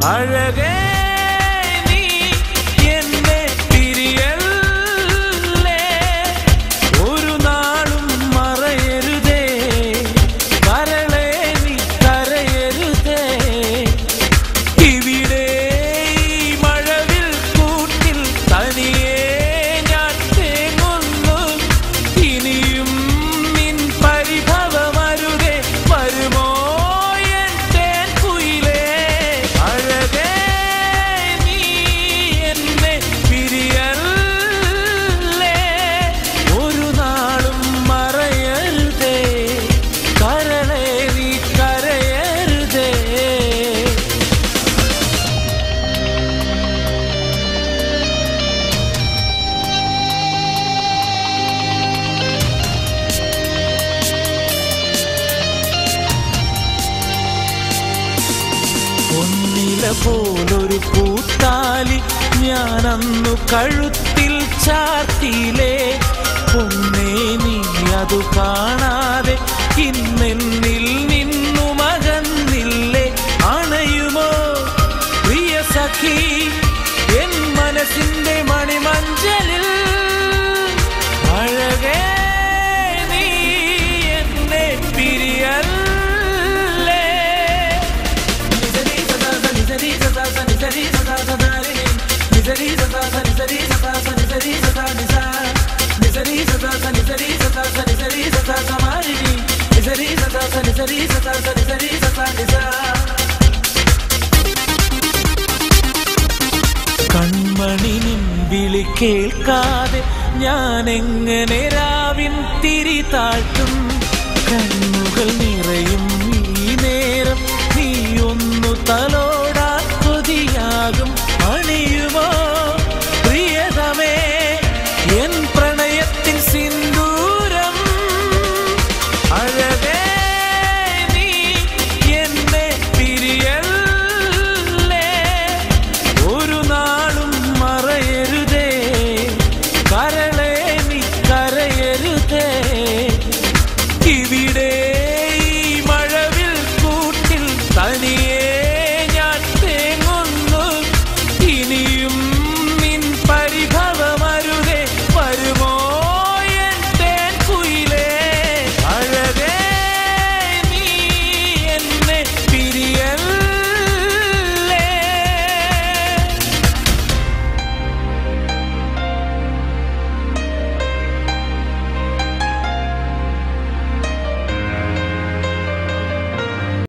അഴകേ നീ എന്നെ പിരിയല്ലേ ഒരു നാളും മറയരുതേ കരളേ നീ കരയരുതേ ഇവിടെ മഴവിൽ കൂട്ടിൽ തനിയേ ഞാൻ തേങ്ങുന്നു ഇനിയും നിൻ പരിഭവമരുതേ വരുമോ പോലൊരു പൂത്താലി ഞാനന്നു കഴുത്തിൽ ചാർത്തിയിലേ പൊന്നേ നീ അതു കാണാതെ ഇന്നെന്നിൽ നിന്നു മകന്നില്ലേ അണയുമോ പ്രിയ സഖി എൻ മനസ്സിന്റെ മണിമഞ്ചലിൽ അഴകേ നീ എന്നെ പിരിയല്ലേ കൺമണി നിൻ വിളി കേൾക്കാതെ ഞാൻ എങ്ങനെ രാവിൻ തിരി താഴ്ത്തും കണ്ണുകൾ നിറ